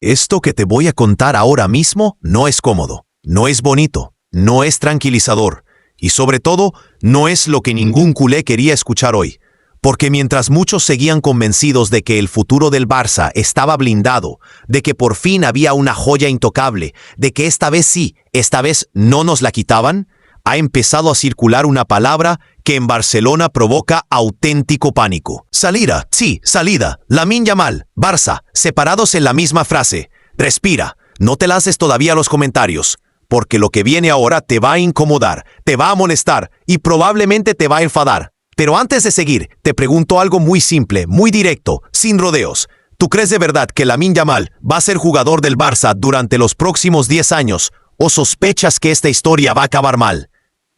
Esto que te voy a contar ahora mismo no es cómodo, no es bonito, no es tranquilizador y sobre todo no es lo que ningún culé quería escuchar hoy. Porque mientras muchos seguían convencidos de que el futuro del Barça estaba blindado, de que por fin había una joya intocable, de que esta vez sí, esta vez no nos la quitaban, ha empezado a circular una palabra que en Barcelona provoca auténtico pánico. Salida, sí, salida. Lamine Yamal, Barça, separados en la misma frase. Respira, no te lances todavía a los comentarios, porque lo que viene ahora te va a incomodar, te va a molestar y probablemente te va a enfadar. Pero antes de seguir, te pregunto algo muy simple, muy directo, sin rodeos. ¿Tú crees de verdad que Lamine Yamal va a ser jugador del Barça durante los próximos 10 años? ¿O sospechas que esta historia va a acabar mal?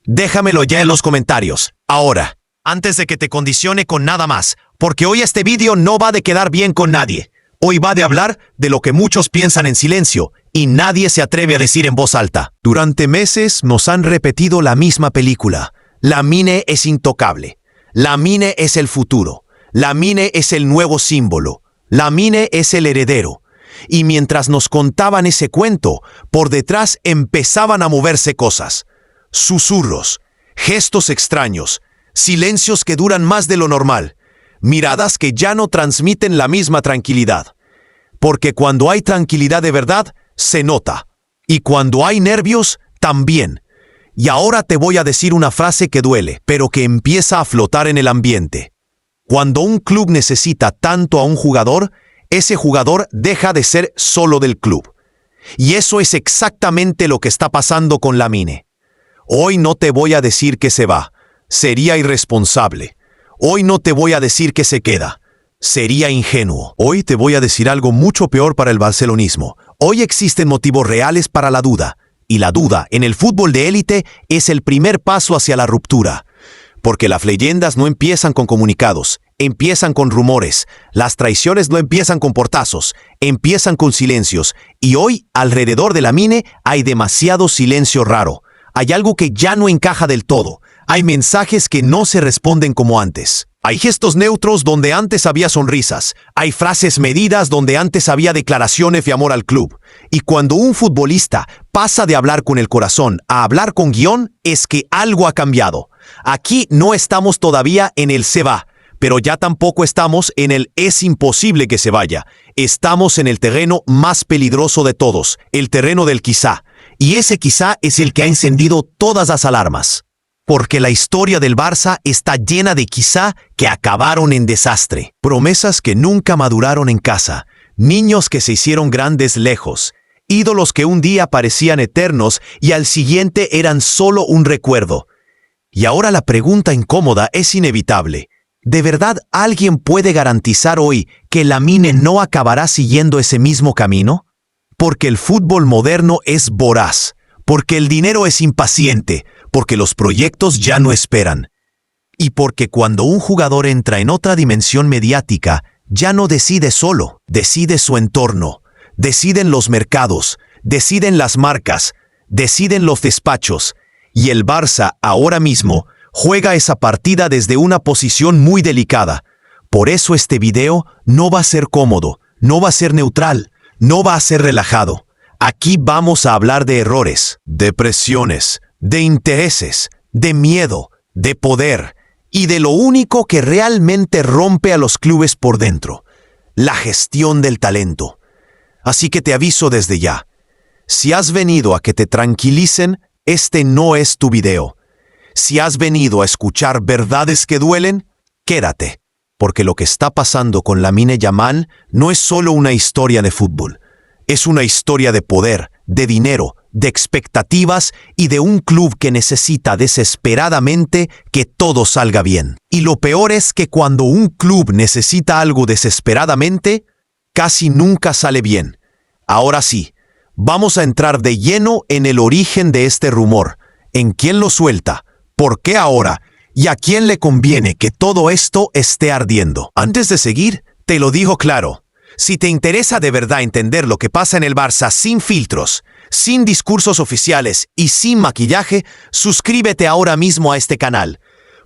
Déjamelo ya en los comentarios. Ahora, antes de que te condicione con nada más, porque hoy este vídeo no va de quedar bien con nadie. Hoy va de hablar de lo que muchos piensan en silencio y nadie se atreve a decir en voz alta. Durante meses nos han repetido la misma película. Lamine es intocable. Lamine es el futuro. Lamine es el nuevo símbolo. Lamine es el heredero. Y mientras nos contaban ese cuento, por detrás empezaban a moverse cosas. Susurros, gestos extraños, silencios que duran más de lo normal, miradas que ya no transmiten la misma tranquilidad. Porque cuando hay tranquilidad de verdad, se nota. Y cuando hay nervios, también. Y ahora te voy a decir una frase que duele, pero que empieza a flotar en el ambiente. Cuando un club necesita tanto a un jugador, ese jugador deja de ser solo del club. Y eso es exactamente lo que está pasando con Lamine. Hoy no te voy a decir que se va. Sería irresponsable. Hoy no te voy a decir que se queda. Sería ingenuo. Hoy te voy a decir algo mucho peor para el barcelonismo. Hoy existen motivos reales para la duda. Y la duda en el fútbol de élite es el primer paso hacia la ruptura. Porque las leyendas no empiezan con comunicados, empiezan con rumores. Las traiciones no empiezan con portazos, empiezan con silencios. Y hoy, alrededor de Lamine, hay demasiado silencio raro. Hay algo que ya no encaja del todo. Hay mensajes que no se responden como antes. Hay gestos neutros donde antes había sonrisas. Hay frases medidas donde antes había declaraciones de amor al club. Y cuando un futbolista pasa de hablar con el corazón a hablar con guión, es que algo ha cambiado. Aquí no estamos todavía en el se va, pero ya tampoco estamos en el es imposible que se vaya. Estamos en el terreno más peligroso de todos, el terreno del quizá. Y ese quizá es el que ha encendido todas las alarmas. Porque la historia del Barça está llena de quizá que acabaron en desastre. Promesas que nunca maduraron en casa. Niños que se hicieron grandes lejos. Ídolos que un día parecían eternos y al siguiente eran solo un recuerdo. Y ahora la pregunta incómoda es inevitable. ¿De verdad alguien puede garantizar hoy que Lamine no acabará siguiendo ese mismo camino? Porque el fútbol moderno es voraz. Porque el dinero es impaciente. Porque los proyectos ya no esperan. Y porque cuando un jugador entra en otra dimensión mediática, ya no decide solo, decide su entorno, deciden los mercados, deciden las marcas, deciden los despachos. Y el Barça, ahora mismo, juega esa partida desde una posición muy delicada. Por eso este video no va a ser cómodo, no va a ser neutral, no va a ser relajado. Aquí vamos a hablar de errores, de presiones, de intereses, de miedo, de poder y de lo único que realmente rompe a los clubes por dentro, la gestión del talento. Así que te aviso desde ya, si has venido a que te tranquilicen, este no es tu video. Si has venido a escuchar verdades que duelen, quédate, porque lo que está pasando con Lamine Yamal no es solo una historia de fútbol. Es una historia de poder, de dinero, de expectativas y de un club que necesita desesperadamente que todo salga bien. Y lo peor es que cuando un club necesita algo desesperadamente, casi nunca sale bien. Ahora sí, vamos a entrar de lleno en el origen de este rumor, en quién lo suelta, por qué ahora y a quién le conviene que todo esto esté ardiendo. Antes de seguir, te lo digo claro. Si te interesa de verdad entender lo que pasa en el Barça sin filtros, sin discursos oficiales y sin maquillaje, suscríbete ahora mismo a este canal.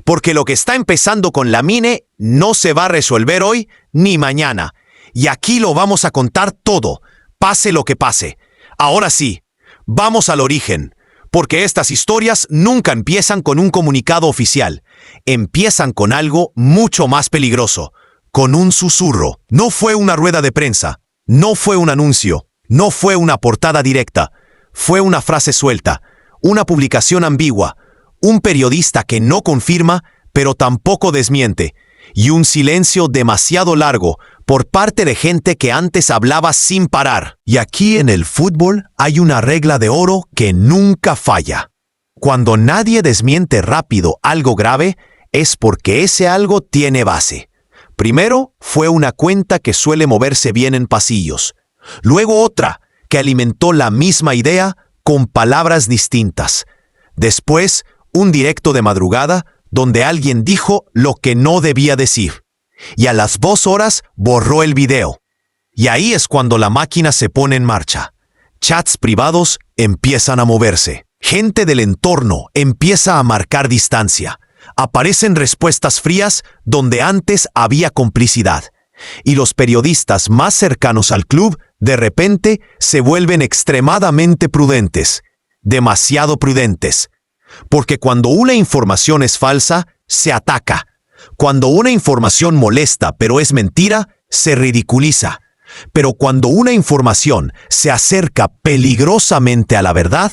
Porque lo que está empezando con Lamine no se va a resolver hoy ni mañana. Y aquí lo vamos a contar todo, pase lo que pase. Ahora sí, vamos al origen, porque estas historias nunca empiezan con un comunicado oficial. Empiezan con algo mucho más peligroso, con un susurro. No fue una rueda de prensa, no fue un anuncio, no fue una portada directa, fue una frase suelta, una publicación ambigua, un periodista que no confirma, pero tampoco desmiente, y un silencio demasiado largo por parte de gente que antes hablaba sin parar. Y aquí en el fútbol hay una regla de oro que nunca falla. Cuando nadie desmiente rápido algo grave, es porque ese algo tiene base. Primero fue una cuenta que suele moverse bien en pasillos. Luego otra que alimentó la misma idea con palabras distintas. Después, un directo de madrugada donde alguien dijo lo que no debía decir. Y a las 2 horas borró el video. Y ahí es cuando la máquina se pone en marcha. Chats privados empiezan a moverse. Gente del entorno empieza a marcar distancia. Aparecen respuestas frías donde antes había complicidad. Y los periodistas más cercanos al club, de repente, se vuelven extremadamente prudentes. Demasiado prudentes. Porque cuando una información es falsa, se ataca. Cuando una información molesta pero es mentira, se ridiculiza. Pero cuando una información se acerca peligrosamente a la verdad,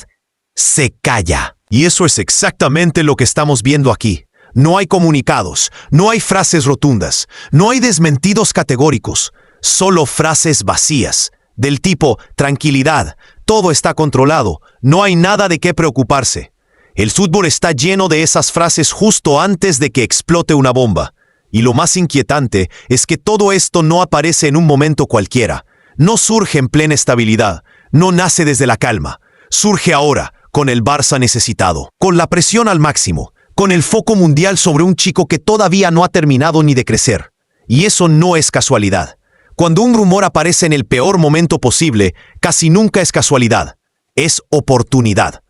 se calla. Y eso es exactamente lo que estamos viendo aquí. No hay comunicados, no hay frases rotundas, no hay desmentidos categóricos, solo frases vacías, del tipo tranquilidad, todo está controlado, no hay nada de qué preocuparse. El fútbol está lleno de esas frases justo antes de que explote una bomba. Y lo más inquietante es que todo esto no aparece en un momento cualquiera. No surge en plena estabilidad, no nace desde la calma. Surge ahora, con el Barça necesitado, con la presión al máximo, con el foco mundial sobre un chico que todavía no ha terminado ni de crecer. Y eso no es casualidad. Cuando un rumor aparece en el peor momento posible, casi nunca es casualidad, es oportunidad.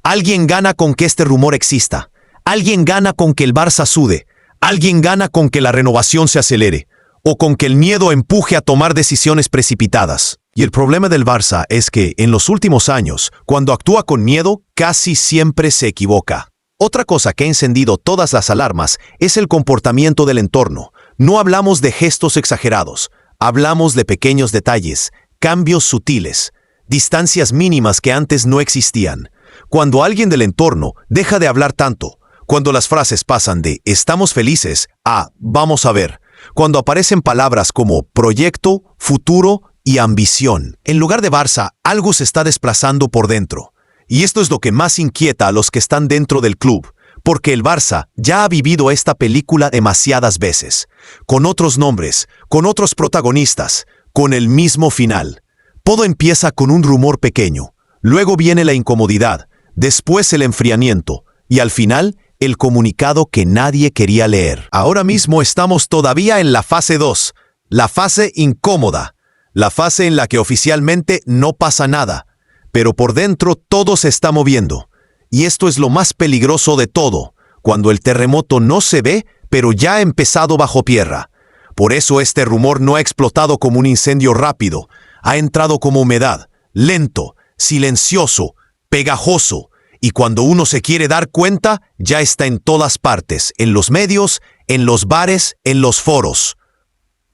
Alguien gana con que este rumor exista. Alguien gana con que el Barça sude. Alguien gana con que la renovación se acelere. O con que el miedo empuje a tomar decisiones precipitadas. Y el problema del Barça es que, en los últimos años, cuando actúa con miedo, casi siempre se equivoca. Otra cosa que ha encendido todas las alarmas es el comportamiento del entorno. No hablamos de gestos exagerados. Hablamos de pequeños detalles, cambios sutiles, distancias mínimas que antes no existían. Cuando alguien del entorno deja de hablar tanto, cuando las frases pasan de «estamos felices» a «vamos a ver», cuando aparecen palabras como proyecto, futuro y ambición. En lugar de Barça, algo se está desplazando por dentro. Y esto es lo que más inquieta a los que están dentro del club, porque el Barça ya ha vivido esta película demasiadas veces, con otros nombres, con otros protagonistas, con el mismo final. Todo empieza con un rumor pequeño, luego viene la incomodidad, después el enfriamiento, y al final, el comunicado que nadie quería leer. Ahora mismo estamos todavía en la fase 2, la fase incómoda, la fase en la que oficialmente no pasa nada, pero por dentro todo se está moviendo. Y esto es lo más peligroso de todo, cuando el terremoto no se ve, pero ya ha empezado bajo tierra. Por eso este rumor no ha explotado como un incendio rápido, ha entrado como humedad, lento, silencioso, pegajoso, y cuando uno se quiere dar cuenta, ya está en todas partes, en los medios, en los bares, en los foros,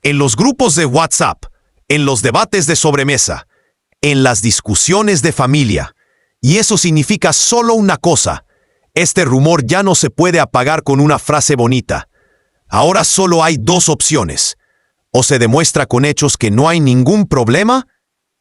en los grupos de WhatsApp, en los debates de sobremesa, en las discusiones de familia. Y eso significa solo una cosa: este rumor ya no se puede apagar con una frase bonita. Ahora solo hay 2 opciones. O se demuestra con hechos que no hay ningún problema,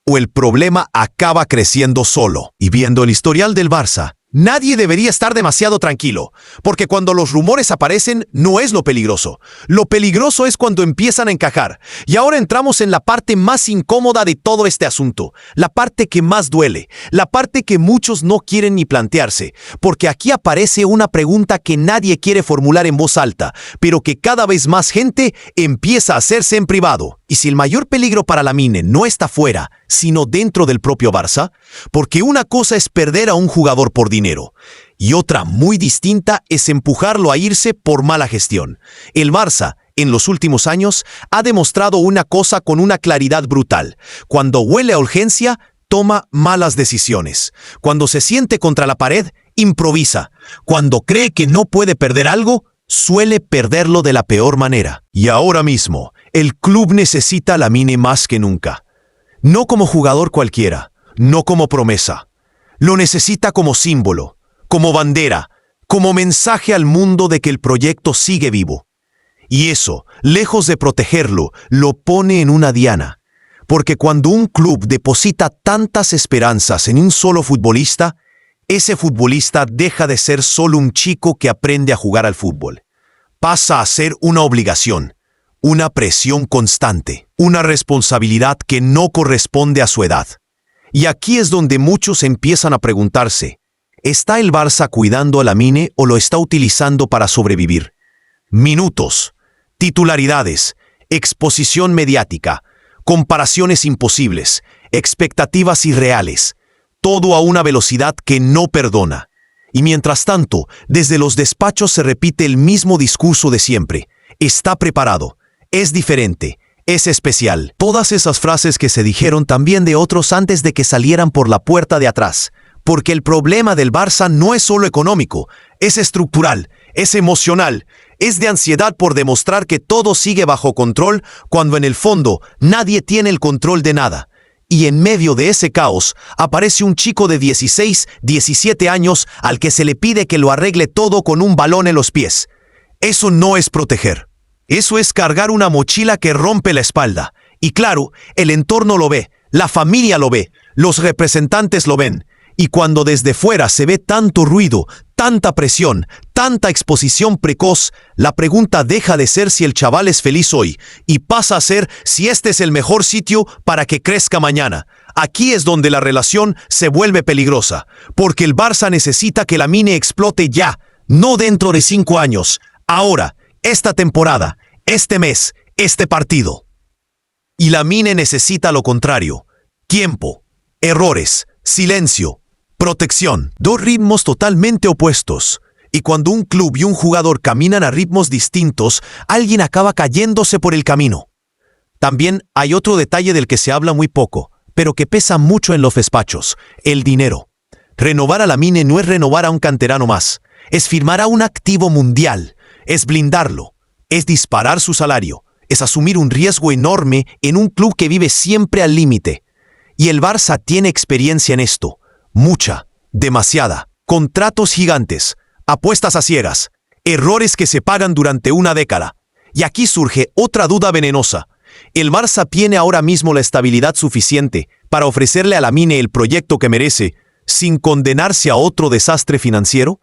o el problema acaba creciendo solo. Y viendo el historial del Barça, nadie debería estar demasiado tranquilo, porque cuando los rumores aparecen no es lo peligroso. Lo peligroso es cuando empiezan a encajar. Y ahora entramos en la parte más incómoda de todo este asunto, la parte que más duele, la parte que muchos no quieren ni plantearse, porque aquí aparece una pregunta que nadie quiere formular en voz alta, pero que cada vez más gente empieza a hacerse en privado. Y si el mayor peligro para la Mine no está fuera, sino dentro del propio Barça, porque una cosa es perder a un jugador por dinero, y otra muy distinta es empujarlo a irse por mala gestión. El Barça, en los últimos años, ha demostrado una cosa con una claridad brutal. Cuando huele a urgencia, toma malas decisiones. Cuando se siente contra la pared, improvisa. Cuando cree que no puede perder algo, suele perderlo de la peor manera. Y ahora mismo, el club necesita a Lamine más que nunca. No como jugador cualquiera, no como promesa. Lo necesita como símbolo, como bandera, como mensaje al mundo de que el proyecto sigue vivo. Y eso, lejos de protegerlo, lo pone en una diana. Porque cuando un club deposita tantas esperanzas en un solo futbolista, ese futbolista deja de ser solo un chico que aprende a jugar al fútbol. Pasa a ser una obligación, una presión constante, una responsabilidad que no corresponde a su edad. Y aquí es donde muchos empiezan a preguntarse, ¿está el Barça cuidando a Lamine o lo está utilizando para sobrevivir? Minutos, titularidades, exposición mediática, comparaciones imposibles, expectativas irreales, todo a una velocidad que no perdona. Y mientras tanto, desde los despachos se repite el mismo discurso de siempre. Está preparado, es diferente, es especial. Todas esas frases que se dijeron también de otros antes de que salieran por la puerta de atrás. Porque el problema del Barça no es solo económico, es estructural, es emocional, es de ansiedad por demostrar que todo sigue bajo control cuando en el fondo nadie tiene el control de nada. Y en medio de ese caos aparece un chico de 16, 17 años al que se le pide que lo arregle todo con un balón en los pies. Eso no es proteger. Eso es cargar una mochila que rompe la espalda. Y claro, el entorno lo ve, la familia lo ve, los representantes lo ven. Y cuando desde fuera se ve tanto ruido, tanta presión, tanta exposición precoz, la pregunta deja de ser si el chaval es feliz hoy y pasa a ser si este es el mejor sitio para que crezca mañana. Aquí es donde la relación se vuelve peligrosa, porque el Barça necesita que Lamine explote ya, no dentro de 5 años, ahora, esta temporada, este mes, este partido. Y Lamine necesita lo contrario: tiempo, errores, silencio, protección. Dos ritmos totalmente opuestos. Y cuando un club y un jugador caminan a ritmos distintos, alguien acaba cayéndose por el camino. También hay otro detalle del que se habla muy poco, pero que pesa mucho en los despachos: el dinero. Renovar a Lamine no es renovar a un canterano más, es firmar a un activo mundial, es blindarlo, es disparar su salario, es asumir un riesgo enorme en un club que vive siempre al límite. Y el Barça tiene experiencia en esto. Mucha, demasiada. Contratos gigantes, apuestas a ciegas, errores que se pagan durante una década. Y aquí surge otra duda venenosa. ¿El Barça tiene ahora mismo la estabilidad suficiente para ofrecerle a Lamine el proyecto que merece sin condenarse a otro desastre financiero?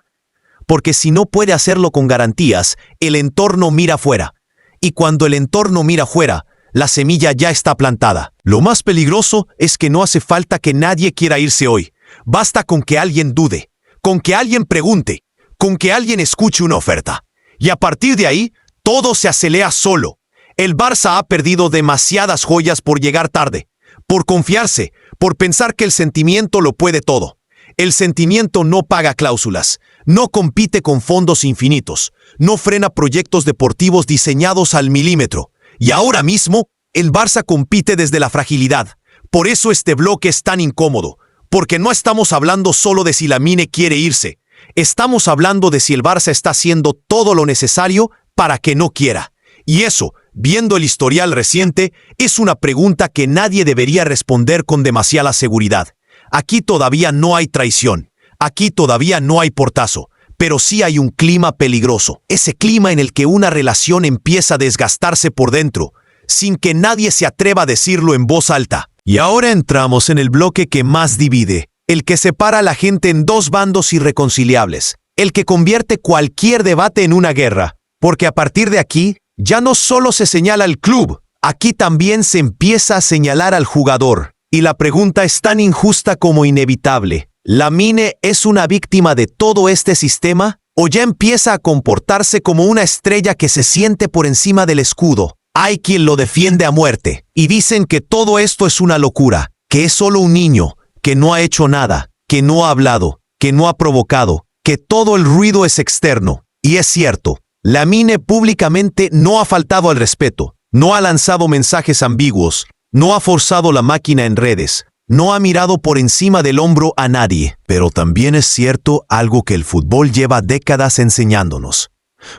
Porque si no puede hacerlo con garantías, el entorno mira fuera. Y cuando el entorno mira fuera, la semilla ya está plantada. Lo más peligroso es que no hace falta que nadie quiera irse hoy. Basta con que alguien dude, con que alguien pregunte, con que alguien escuche una oferta. Y a partir de ahí, todo se acelera solo. El Barça ha perdido demasiadas joyas por llegar tarde, por confiarse, por pensar que el sentimiento lo puede todo. El sentimiento no paga cláusulas, no compite con fondos infinitos, no frena proyectos deportivos diseñados al milímetro. Y ahora mismo, el Barça compite desde la fragilidad. Por eso este bloque es tan incómodo. Porque no estamos hablando solo de si Lamine quiere irse. Estamos hablando de si el Barça está haciendo todo lo necesario para que no quiera. Y eso, viendo el historial reciente, es una pregunta que nadie debería responder con demasiada seguridad. Aquí todavía no hay traición. Aquí todavía no hay portazo. Pero sí hay un clima peligroso. Ese clima en el que una relación empieza a desgastarse por dentro, sin que nadie se atreva a decirlo en voz alta. Y ahora entramos en el bloque que más divide, el que separa a la gente en dos bandos irreconciliables, el que convierte cualquier debate en una guerra, porque a partir de aquí ya no solo se señala al club, aquí también se empieza a señalar al jugador. Y la pregunta es tan injusta como inevitable. ¿Lamine es una víctima de todo este sistema o ya empieza a comportarse como una estrella que se siente por encima del escudo? Hay quien lo defiende a muerte y dicen que todo esto es una locura, que es solo un niño, que no ha hecho nada, que no ha hablado, que no ha provocado, que todo el ruido es externo. Y es cierto, Lamine públicamente no ha faltado al respeto, no ha lanzado mensajes ambiguos, no ha forzado la máquina en redes, no ha mirado por encima del hombro a nadie. Pero también es cierto algo que el fútbol lleva décadas enseñándonos.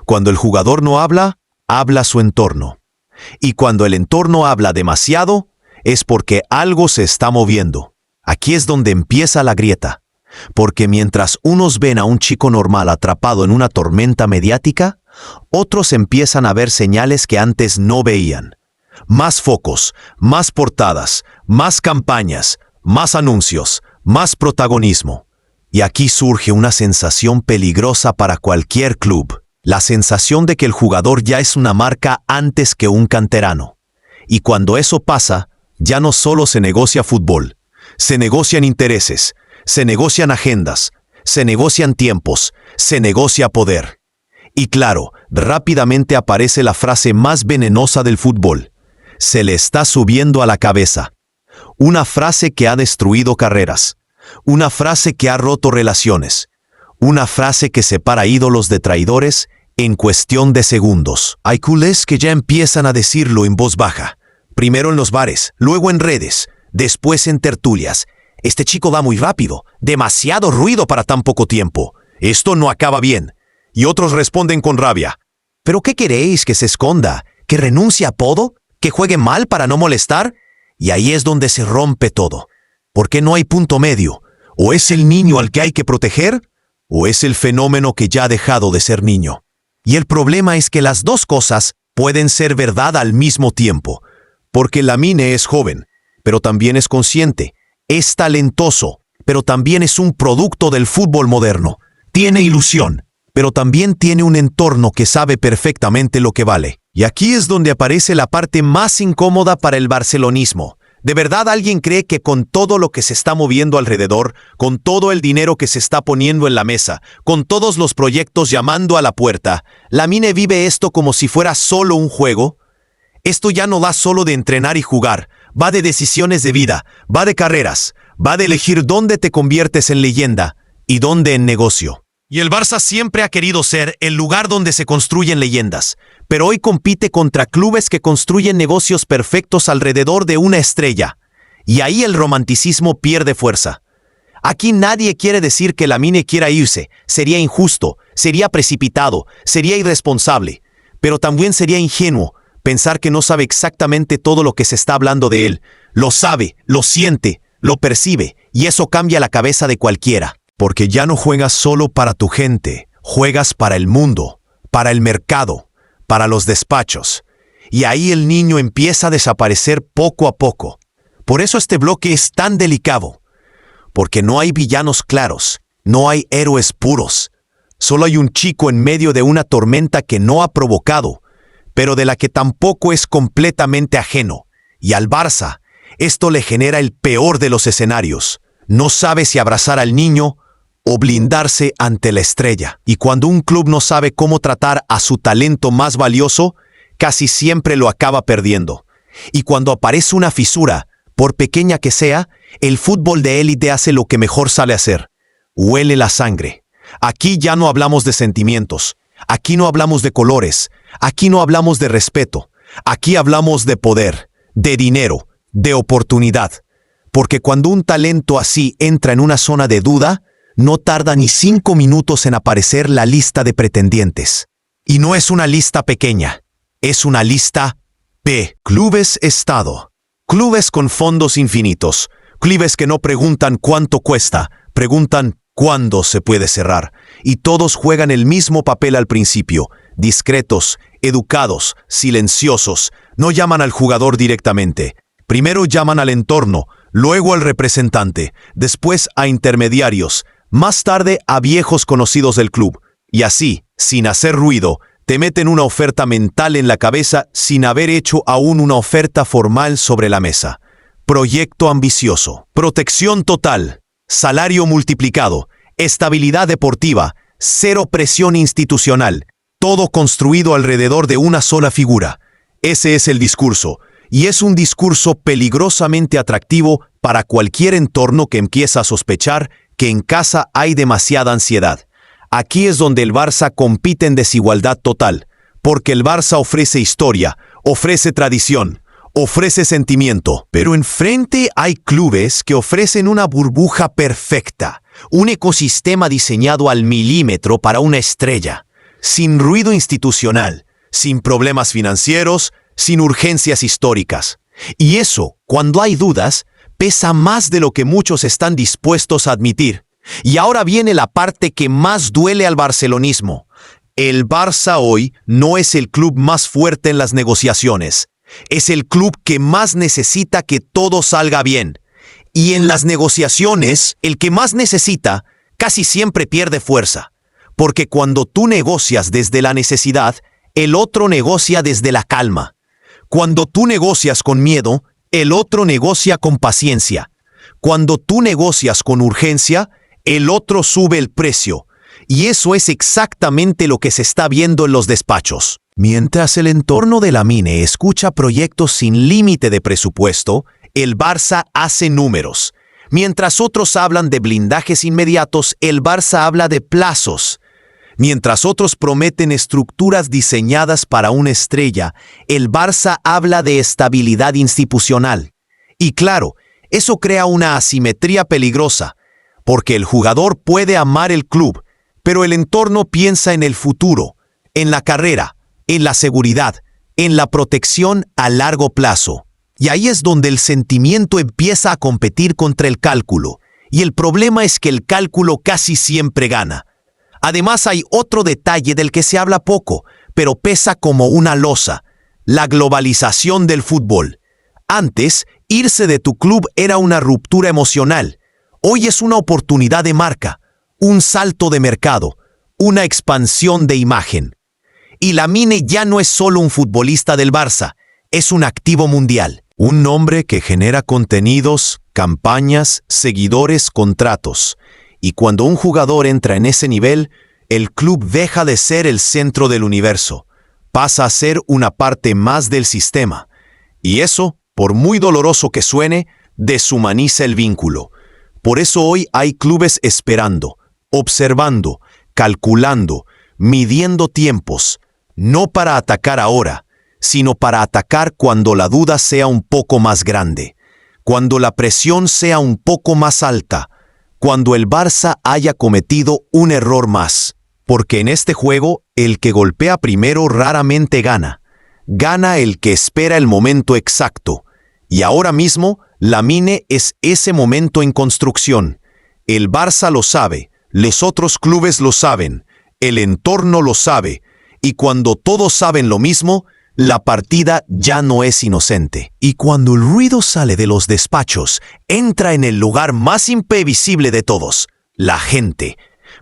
Cuando el jugador no habla, habla su entorno. Y cuando el entorno habla demasiado, es porque algo se está moviendo. Aquí es donde empieza la grieta. Porque mientras unos ven a un chico normal atrapado en una tormenta mediática, otros empiezan a ver señales que antes no veían. Más focos, más portadas, más campañas, más anuncios, más protagonismo. Y aquí surge una sensación peligrosa para cualquier club. La sensación de que el jugador ya es una marca antes que un canterano. Y cuando eso pasa, ya no solo se negocia fútbol, se negocian intereses, se negocian agendas, se negocian tiempos, se negocia poder. Y claro, rápidamente aparece la frase más venenosa del fútbol. Se le está subiendo a la cabeza. Una frase que ha destruido carreras. Una frase que ha roto relaciones. Una frase que separa ídolos de traidores en cuestión de segundos. Hay culés que ya empiezan a decirlo en voz baja. Primero en los bares, luego en redes, después en tertulias. Este chico va muy rápido, demasiado ruido para tan poco tiempo. Esto no acaba bien. Y otros responden con rabia. ¿Pero qué queréis? ¿Que se esconda? ¿Que renuncie a todo? ¿Que juegue mal para no molestar? Y ahí es donde se rompe todo. Porque no hay punto medio. O es el niño al que hay que proteger, o es el fenómeno que ya ha dejado de ser niño. Y el problema es que las dos cosas pueden ser verdad al mismo tiempo. Porque Lamine es joven, pero también es consciente. Es talentoso, pero también es un producto del fútbol moderno. Tiene ilusión, pero también tiene un entorno que sabe perfectamente lo que vale. Y aquí es donde aparece la parte más incómoda para el barcelonismo. ¿De verdad alguien cree que con todo lo que se está moviendo alrededor, con todo el dinero que se está poniendo en la mesa, con todos los proyectos llamando a la puerta, Lamine vive esto como si fuera solo un juego? Esto ya no va solo de entrenar y jugar, va de decisiones de vida, va de carreras, va de elegir dónde te conviertes en leyenda y dónde en negocio. Y el Barça siempre ha querido ser el lugar donde se construyen leyendas, pero hoy compite contra clubes que construyen negocios perfectos alrededor de una estrella. Y ahí el romanticismo pierde fuerza. Aquí nadie quiere decir que Lamine quiera irse, sería injusto, sería precipitado, sería irresponsable, pero también sería ingenuo pensar que no sabe exactamente todo lo que se está hablando de él. Lo sabe, lo siente, lo percibe, y eso cambia la cabeza de cualquiera. Porque ya no juegas solo para tu gente, juegas para el mundo, para el mercado, para los despachos. Y ahí el niño empieza a desaparecer poco a poco. Por eso este bloque es tan delicado. Porque no hay villanos claros, no hay héroes puros. Solo hay un chico en medio de una tormenta que no ha provocado, pero de la que tampoco es completamente ajeno. Y al Barça, esto le genera el peor de los escenarios. No sabe si abrazar al niño o blindarse ante la estrella. Y cuando un club no sabe cómo tratar a su talento más valioso, casi siempre lo acaba perdiendo. Y cuando aparece una fisura, por pequeña que sea, el fútbol de élite hace lo que mejor sabe hacer. Huele la sangre. Aquí ya no hablamos de sentimientos. Aquí no hablamos de colores. Aquí no hablamos de respeto. Aquí hablamos de poder, de dinero, de oportunidad. Porque cuando un talento así entra en una zona de duda, no tarda ni 5 minutos en aparecer la lista de pretendientes. Y no es una lista pequeña, es una lista P. Clubes Estado. Clubes con fondos infinitos. Clubes que no preguntan cuánto cuesta, preguntan cuándo se puede cerrar. Y todos juegan el mismo papel al principio. Discretos, educados, silenciosos. No llaman al jugador directamente. Primero llaman al entorno, luego al representante, después a intermediarios, más tarde a viejos conocidos del club. Y así, sin hacer ruido, te meten una oferta mental en la cabeza sin haber hecho aún una oferta formal sobre la mesa. Proyecto ambicioso, protección total, salario multiplicado, estabilidad deportiva, cero presión institucional, todo construido alrededor de una sola figura. Ese es el discurso. Y es un discurso peligrosamente atractivo para cualquier entorno que empieza a sospechar que en casa hay demasiada ansiedad. Aquí es donde el Barça compite en desigualdad total, porque el Barça ofrece historia, ofrece tradición, ofrece sentimiento. Pero enfrente hay clubes que ofrecen una burbuja perfecta, un ecosistema diseñado al milímetro para una estrella, sin ruido institucional, sin problemas financieros, sin urgencias históricas. Y eso, cuando hay dudas, pesa más de lo que muchos están dispuestos a admitir. Y ahora viene la parte que más duele al barcelonismo. El Barça hoy no es el club más fuerte en las negociaciones. Es el club que más necesita que todo salga bien. Y en las negociaciones, el que más necesita casi siempre pierde fuerza. Porque cuando tú negocias desde la necesidad, el otro negocia desde la calma. Cuando tú negocias con miedo, el otro negocia con paciencia. Cuando tú negocias con urgencia, el otro sube el precio. Y eso es exactamente lo que se está viendo en los despachos. Mientras el entorno de Lamine escucha proyectos sin límite de presupuesto, el Barça hace números. Mientras otros hablan de blindajes inmediatos, el Barça habla de plazos. Mientras otros prometen estructuras diseñadas para una estrella, el Barça habla de estabilidad institucional. Y claro, eso crea una asimetría peligrosa, porque el jugador puede amar el club, pero el entorno piensa en el futuro, en la carrera, en la seguridad, en la protección a largo plazo. Y ahí es donde el sentimiento empieza a competir contra el cálculo. Y el problema es que el cálculo casi siempre gana. Además hay otro detalle del que se habla poco, pero pesa como una losa: la globalización del fútbol. Antes, irse de tu club era una ruptura emocional. Hoy es una oportunidad de marca, un salto de mercado, una expansión de imagen. Y Lamine ya no es solo un futbolista del Barça, es un activo mundial. Un nombre que genera contenidos, campañas, seguidores, contratos. Y cuando un jugador entra en ese nivel, el club deja de ser el centro del universo, pasa a ser una parte más del sistema. Y eso, por muy doloroso que suene, deshumaniza el vínculo. Por eso hoy hay clubes esperando, observando, calculando, midiendo tiempos, no para atacar ahora, sino para atacar cuando la duda sea un poco más grande, cuando la presión sea un poco más alta, cuando el Barça haya cometido un error más. Porque en este juego, el que golpea primero raramente gana. Gana el que espera el momento exacto. Y ahora mismo, Lamine es ese momento en construcción. El Barça lo sabe, los otros clubes lo saben, el entorno lo sabe. Y cuando todos saben lo mismo, la partida ya no es inocente. Y cuando el ruido sale de los despachos, entra en el lugar más imprevisible de todos: la gente.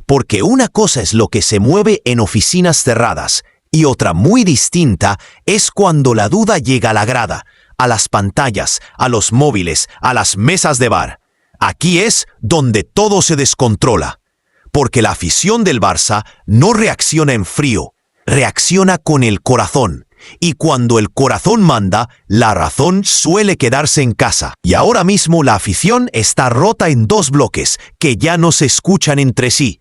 Porque una cosa es lo que se mueve en oficinas cerradas, y otra muy distinta es cuando la duda llega a la grada, a las pantallas, a los móviles, a las mesas de bar. Aquí es donde todo se descontrola. Porque la afición del Barça no reacciona en frío, reacciona con el corazón. Y cuando el corazón manda, la razón suele quedarse en casa. Y ahora mismo la afición está rota en dos bloques que ya no se escuchan entre sí.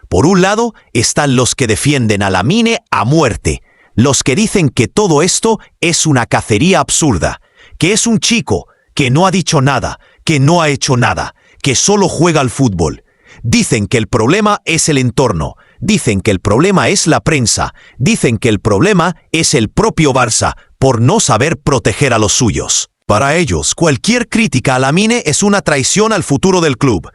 Por un lado están los que defienden a Lamine a muerte, los que dicen que todo esto es una cacería absurda, que es un chico que no ha dicho nada, que no ha hecho nada, que solo juega al fútbol. Dicen que el problema es el entorno, dicen que el problema es la prensa, dicen que el problema es el propio Barça por no saber proteger a los suyos. Para ellos, cualquier crítica a Lamine es una traición al futuro del club.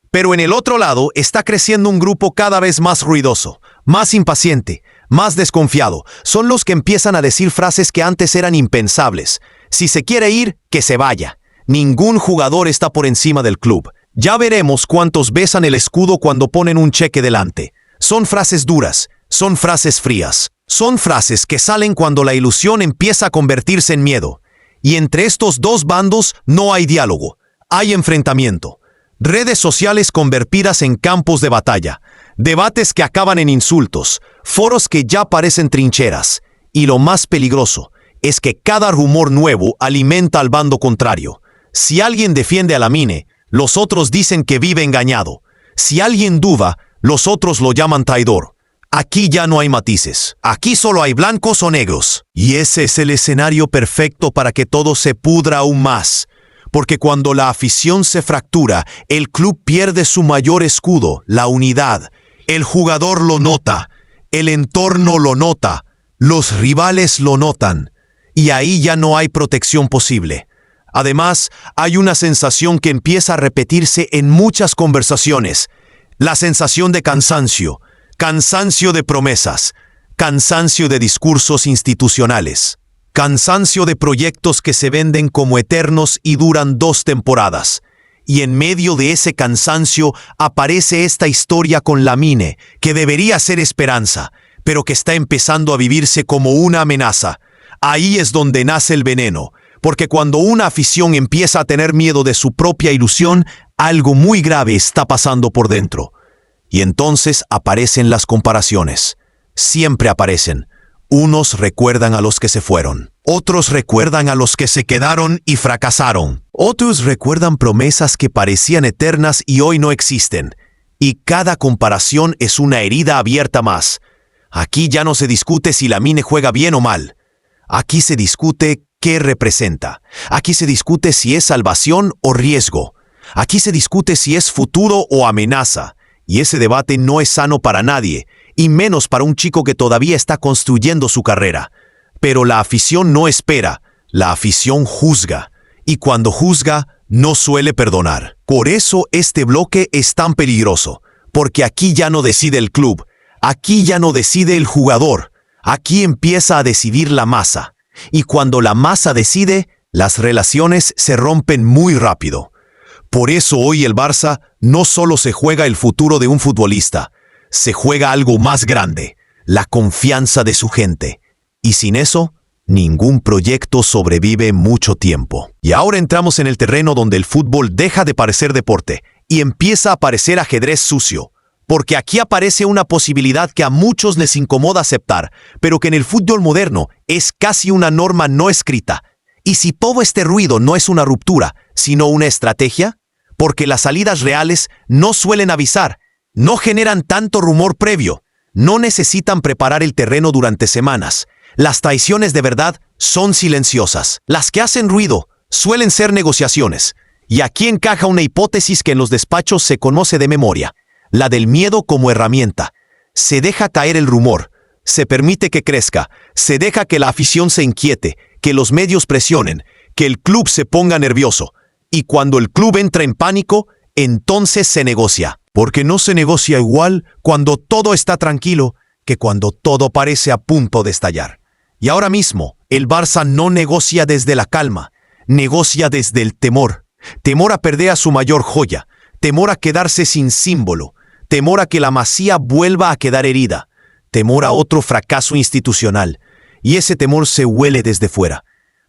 Pero en el otro lado está creciendo un grupo cada vez más ruidoso, más impaciente, más desconfiado. Son los que empiezan a decir frases que antes eran impensables. Si se quiere ir, que se vaya. Ningún jugador está por encima del club. Ya veremos cuántos besan el escudo cuando ponen un cheque delante. Son frases duras, son frases frías. Son frases que salen cuando la ilusión empieza a convertirse en miedo. Y entre estos dos bandos no hay diálogo, hay enfrentamiento. Redes sociales convertidas en campos de batalla, debates que acaban en insultos, foros que ya parecen trincheras. Y lo más peligroso es que cada rumor nuevo alimenta al bando contrario. Si alguien defiende a Lamine, los otros dicen que vive engañado. Si alguien duda, Los otros lo llaman traidor. Aquí ya no hay matices. Aquí solo hay blancos o negros. Y ese es el escenario perfecto para que todo se pudra aún más. Porque cuando la afición se fractura, el club pierde su mayor escudo, la unidad. El jugador lo nota. El entorno lo nota. Los rivales lo notan. Y ahí ya no hay protección posible. Además, hay una sensación que empieza a repetirse en muchas conversaciones. La sensación de cansancio. Cansancio de promesas, cansancio de discursos institucionales, cansancio de proyectos que se venden como eternos y duran 2 temporadas. Y en medio de ese cansancio aparece esta historia con Lamine, que debería ser esperanza, pero que está empezando a vivirse como una amenaza. Ahí es donde nace el veneno, porque cuando una afición empieza a tener miedo de su propia ilusión, algo muy grave está pasando por dentro. Y entonces aparecen las comparaciones. Siempre aparecen. Unos recuerdan a los que se fueron. Otros recuerdan a los que se quedaron y fracasaron. Otros recuerdan promesas que parecían eternas y hoy no existen. Y cada comparación es una herida abierta más. Aquí ya no se discute si Lamine juega bien o mal. Aquí se discute qué representa. Aquí se discute si es salvación o riesgo. Aquí se discute si es futuro o amenaza. Y ese debate no es sano para nadie, y menos para un chico que todavía está construyendo su carrera. Pero la afición no espera, la afición juzga. Y cuando juzga, no suele perdonar. Por eso este bloque es tan peligroso, porque aquí ya no decide el club, aquí ya no decide el jugador, aquí empieza a decidir la masa. Y cuando la masa decide, las relaciones se rompen muy rápido. Por eso hoy el Barça no solo se juega el futuro de un futbolista, se juega algo más grande, la confianza de su gente. Y sin eso, ningún proyecto sobrevive mucho tiempo. Y ahora entramos en el terreno donde el fútbol deja de parecer deporte y empieza a parecer ajedrez sucio. Porque aquí aparece una posibilidad que a muchos les incomoda aceptar, pero que en el fútbol moderno es casi una norma no escrita. ¿Y si todo este ruido no es una ruptura, sino una estrategia? Porque las salidas reales no suelen avisar, no generan tanto rumor previo, no necesitan preparar el terreno durante semanas. Las traiciones de verdad son silenciosas. Las que hacen ruido suelen ser negociaciones. Y aquí encaja una hipótesis que en los despachos se conoce de memoria, la del miedo como herramienta. Se deja caer el rumor, se permite que crezca, se deja que la afición se inquiete, que los medios presionen, que el club se ponga nervioso. Y cuando el club entra en pánico, entonces se negocia. Porque no se negocia igual cuando todo está tranquilo que cuando todo parece a punto de estallar. Y ahora mismo, el Barça no negocia desde la calma, negocia desde el temor. Temor a perder a su mayor joya, temor a quedarse sin símbolo, temor a que la Masía vuelva a quedar herida, temor a otro fracaso institucional. Y ese temor se huele desde fuera.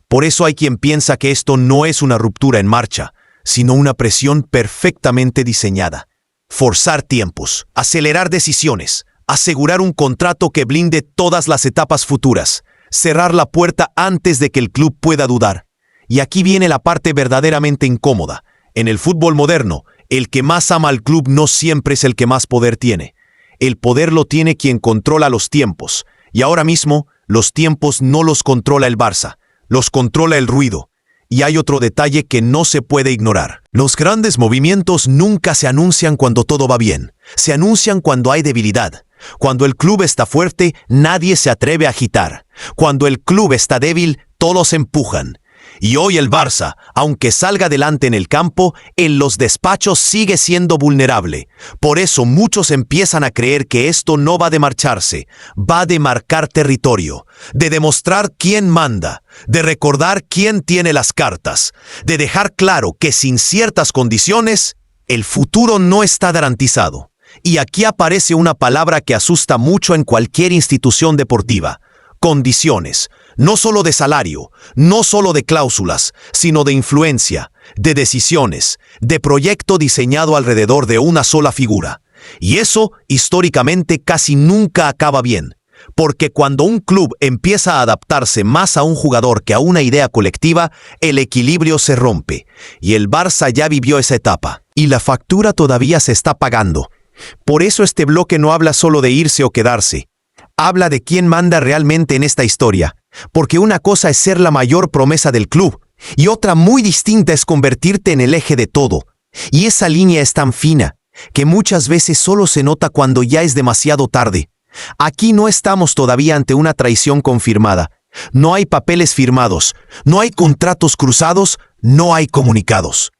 Por eso hay quien piensa que esto no es una ruptura en marcha, sino una presión perfectamente diseñada. Forzar tiempos, acelerar decisiones, asegurar un contrato que blinde todas las etapas futuras, cerrar la puerta antes de que el club pueda dudar. Y aquí viene la parte verdaderamente incómoda. En el fútbol moderno, el que más ama al club no siempre es el que más poder tiene. El poder lo tiene quien controla los tiempos. Y ahora mismo, los tiempos no los controla el Barça. Los controla el ruido. Y hay otro detalle que no se puede ignorar. Los grandes movimientos nunca se anuncian cuando todo va bien. Se anuncian cuando hay debilidad. Cuando el club está fuerte, nadie se atreve a agitar. Cuando el club está débil, todos empujan. Y hoy el Barça, aunque salga adelante en el campo, en los despachos sigue siendo vulnerable. Por eso muchos empiezan a creer que esto no va de marcharse, va de marcar territorio, de demostrar quién manda, de recordar quién tiene las cartas, de dejar claro que sin ciertas condiciones, el futuro no está garantizado. Y aquí aparece una palabra que asusta mucho en cualquier institución deportiva: condiciones. No solo de salario, no solo de cláusulas, sino de influencia, de decisiones, de proyecto diseñado alrededor de una sola figura. Y eso, históricamente, casi nunca acaba bien. Porque cuando un club empieza a adaptarse más a un jugador que a una idea colectiva, el equilibrio se rompe. Y el Barça ya vivió esa etapa. Y la factura todavía se está pagando. Por eso este bloque no habla solo de irse o quedarse. Habla de quién manda realmente en esta historia, porque una cosa es ser la mayor promesa del club, y otra muy distinta es convertirte en el eje de todo. Y esa línea es tan fina, que muchas veces solo se nota cuando ya es demasiado tarde. Aquí no estamos todavía ante una traición confirmada. No hay papeles firmados, no hay contratos cruzados, no hay comunicados.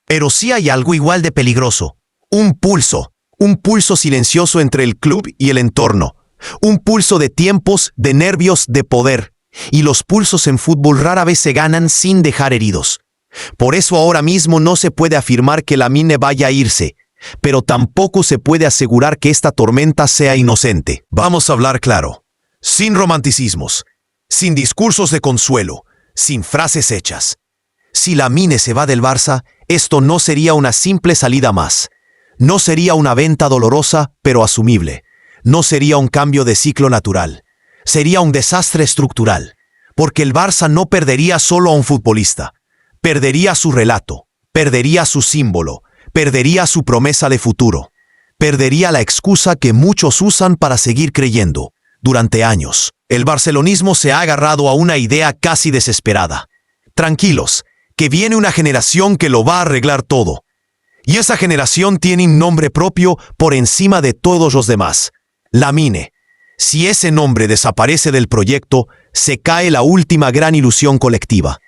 Pero sí hay algo igual de peligroso. Un pulso silencioso entre el club y el entorno. Un pulso de tiempos, de nervios, de poder. Y los pulsos en fútbol rara vez se ganan sin dejar heridos. Por eso ahora mismo no se puede afirmar que Lamine vaya a irse, pero tampoco se puede asegurar que esta tormenta sea inocente. Vamos a hablar claro, sin romanticismos, sin discursos de consuelo, sin frases hechas. Si Lamine se va del Barça, esto no sería una simple salida más. No sería una venta dolorosa, pero asumible. No sería un cambio de ciclo natural. Sería un desastre estructural, porque el Barça no perdería solo a un futbolista. Perdería su relato, perdería su símbolo, perdería su promesa de futuro. Perdería la excusa que muchos usan para seguir creyendo. Durante años, el barcelonismo se ha agarrado a una idea casi desesperada. Tranquilos, que viene una generación que lo va a arreglar todo. Y esa generación tiene un nombre propio por encima de todos los demás. Lamine. Si ese nombre desaparece del proyecto, se cae la última gran ilusión colectiva.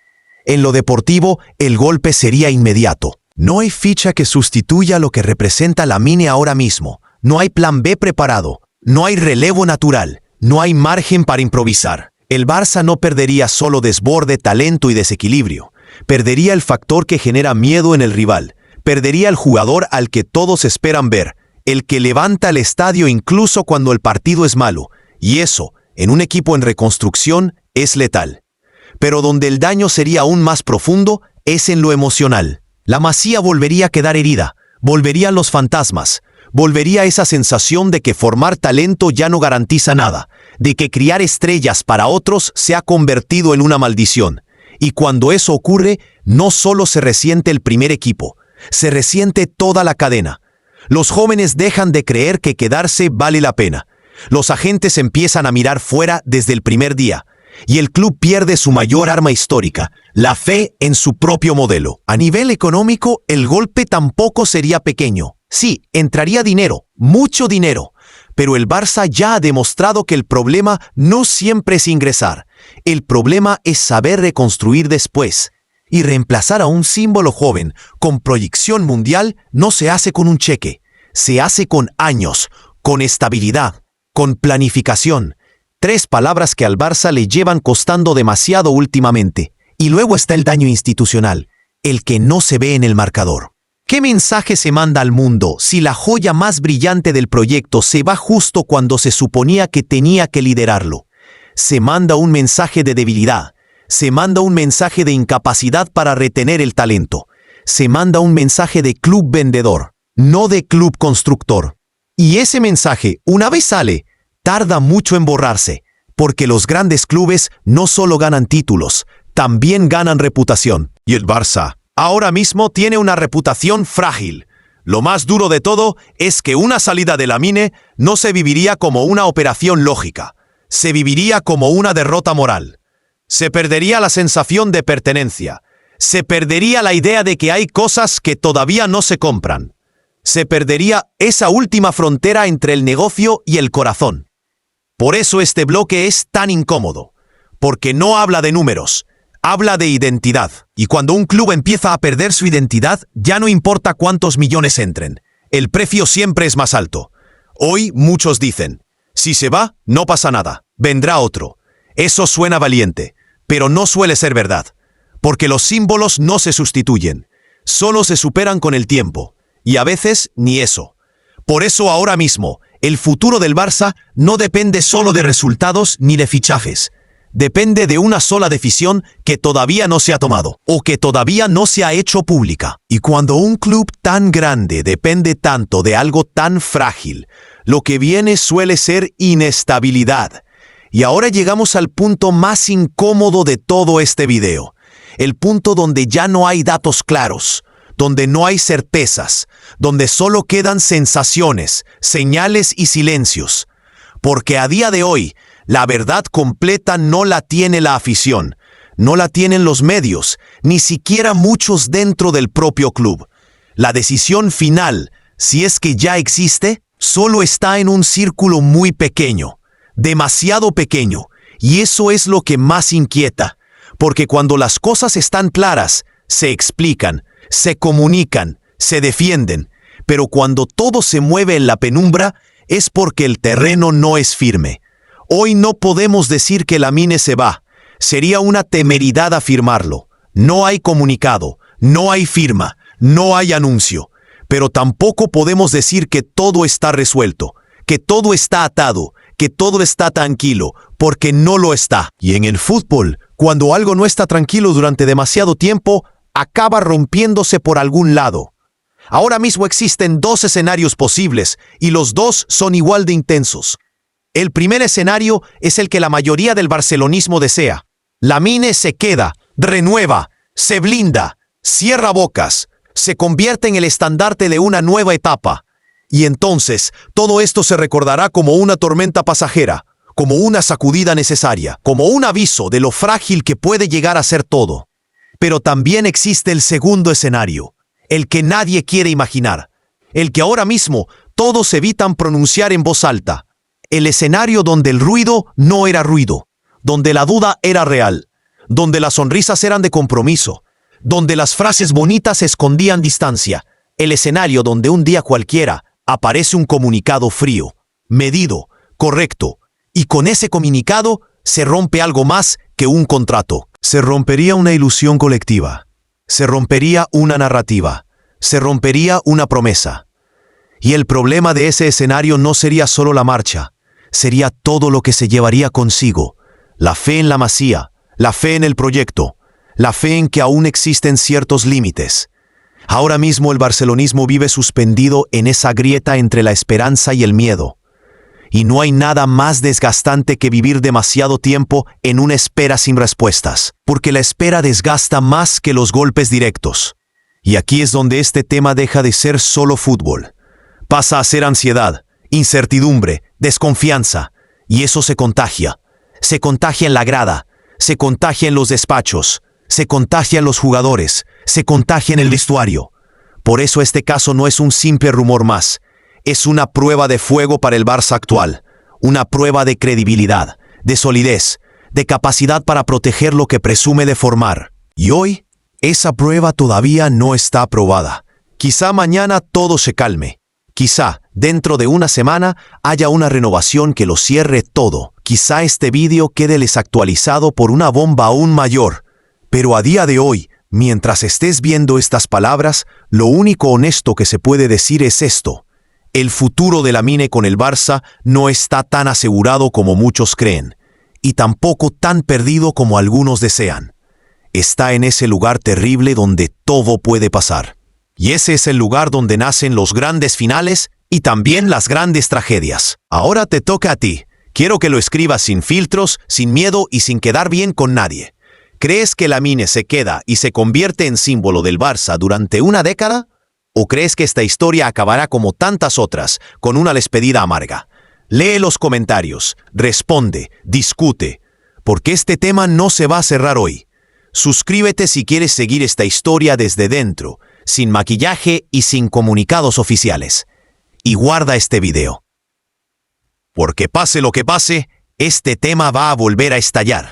En lo deportivo, el golpe sería inmediato. No hay ficha que sustituya lo que representa Lamine ahora mismo. No hay plan B preparado. No hay relevo natural. No hay margen para improvisar. El Barça no perdería solo desborde, talento y desequilibrio. Perdería el factor que genera miedo en el rival. Perdería el jugador al que todos esperan ver. El que levanta el estadio incluso cuando el partido es malo. Y eso, en un equipo en reconstrucción, es letal. Pero donde el daño sería aún más profundo es en lo emocional. La Masía volvería a quedar herida, volverían los fantasmas, volvería esa sensación de que formar talento ya no garantiza nada, de que criar estrellas para otros se ha convertido en una maldición. Y cuando eso ocurre, no solo se resiente el primer equipo, se resiente toda la cadena. Los jóvenes dejan de creer que quedarse vale la pena. Los agentes empiezan a mirar fuera desde el primer día. Y el club pierde su mayor arma histórica, la fe en su propio modelo. A nivel económico, el golpe tampoco sería pequeño. Sí, entraría dinero, mucho dinero. Pero el Barça ya ha demostrado que el problema no siempre es ingresar. El problema es saber reconstruir después. Y reemplazar a un símbolo joven con proyección mundial no se hace con un cheque. Se hace con años, con estabilidad, con planificación. 3 palabras que al Barça le llevan costando demasiado últimamente. Y luego está el daño institucional, el que no se ve en el marcador. ¿Qué mensaje se manda al mundo si la joya más brillante del proyecto se va justo cuando se suponía que tenía que liderarlo? Se manda un mensaje de debilidad. Se manda un mensaje de incapacidad para retener el talento. Se manda un mensaje de club vendedor, no de club constructor. Y ese mensaje, una vez sale, tarda mucho en borrarse, porque los grandes clubes no solo ganan títulos, también ganan reputación. Y el Barça ahora mismo tiene una reputación frágil. Lo más duro de todo es que una salida de Lamine no se viviría como una operación lógica, se viviría como una derrota moral. Se perdería la sensación de pertenencia, se perdería la idea de que hay cosas que todavía no se compran. Se perdería esa última frontera entre el negocio y el corazón. Por eso este bloque es tan incómodo, porque no habla de números, habla de identidad. Y cuando un club empieza a perder su identidad, ya no importa cuántos millones entren, el precio siempre es más alto. Hoy muchos dicen, si se va, no pasa nada, vendrá otro. Eso suena valiente, pero no suele ser verdad, porque los símbolos no se sustituyen, solo se superan con el tiempo, y a veces ni eso. Por eso ahora mismo, el futuro del Barça no depende solo de resultados ni de fichajes. Depende de una sola decisión que todavía no se ha tomado, o que todavía no se ha hecho pública. Y cuando un club tan grande depende tanto de algo tan frágil, lo que viene suele ser inestabilidad. Y ahora llegamos al punto más incómodo de todo este video. El punto donde ya no hay datos claros, donde no hay certezas, donde solo quedan sensaciones, señales y silencios. Porque a día de hoy, la verdad completa no la tiene la afición, no la tienen los medios, ni siquiera muchos dentro del propio club. La decisión final, si es que ya existe, solo está en un círculo muy pequeño, demasiado pequeño, y eso es lo que más inquieta, porque cuando las cosas están claras, se explican, se comunican, se defienden, pero cuando todo se mueve en la penumbra, es porque el terreno no es firme. Hoy no podemos decir que Lamine se va. Sería una temeridad afirmarlo. No hay comunicado, no hay firma, no hay anuncio. Pero tampoco podemos decir que todo está resuelto, que todo está atado, que todo está tranquilo, porque no lo está. Y en el fútbol, cuando algo no está tranquilo durante demasiado tiempo, acaba rompiéndose por algún lado. Ahora mismo existen dos escenarios posibles, y los dos son igual de intensos. El primer escenario es el que la mayoría del barcelonismo desea. Lamine se queda, renueva, se blinda, cierra bocas, se convierte en el estandarte de una nueva etapa. Y entonces, todo esto se recordará como una tormenta pasajera, como una sacudida necesaria, como un aviso de lo frágil que puede llegar a ser todo. Pero también existe el segundo escenario, el que nadie quiere imaginar, el que ahora mismo todos evitan pronunciar en voz alta, el escenario donde el ruido no era ruido, donde la duda era real, donde las sonrisas eran de compromiso, donde las frases bonitas escondían distancia, el escenario donde un día cualquiera aparece un comunicado frío, medido, correcto, y con ese comunicado se rompe algo más que un contrato. Se rompería una ilusión colectiva. Se rompería una narrativa, se rompería una promesa. Y el problema de ese escenario no sería solo la marcha, sería todo lo que se llevaría consigo. La fe en la Masía, la fe en el proyecto, la fe en que aún existen ciertos límites. Ahora mismo el barcelonismo vive suspendido en esa grieta entre la esperanza y el miedo. Y no hay nada más desgastante que vivir demasiado tiempo en una espera sin respuestas, porque la espera desgasta más que los golpes directos. Y aquí es donde este tema deja de ser solo fútbol. Pasa a ser ansiedad, incertidumbre, desconfianza, y eso se contagia. Se contagia en la grada, se contagia en los despachos, se contagia en los jugadores, se contagia en el vestuario. Por eso este caso no es un simple rumor más. Es una prueba de fuego para el Barça actual, una prueba de credibilidad, de solidez, de capacidad para proteger lo que presume de formar. Y hoy, esa prueba todavía no está aprobada. Quizá mañana todo se calme. Quizá, dentro de una semana, haya una renovación que lo cierre todo. Quizá este vídeo quede desactualizado por una bomba aún mayor. Pero a día de hoy, mientras estés viendo estas palabras, lo único honesto que se puede decir es esto. El futuro de Lamine con el Barça no está tan asegurado como muchos creen, y tampoco tan perdido como algunos desean. Está en ese lugar terrible donde todo puede pasar. Y ese es el lugar donde nacen los grandes finales y también las grandes tragedias. Ahora te toca a ti. Quiero que lo escribas sin filtros, sin miedo y sin quedar bien con nadie. ¿Crees que Lamine se queda y se convierte en símbolo del Barça durante una década? ¿O crees que esta historia acabará como tantas otras, con una despedida amarga? Lee los comentarios, responde, discute, porque este tema no se va a cerrar hoy. Suscríbete si quieres seguir esta historia desde dentro, sin maquillaje y sin comunicados oficiales. Y guarda este video. Porque pase lo que pase, este tema va a volver a estallar.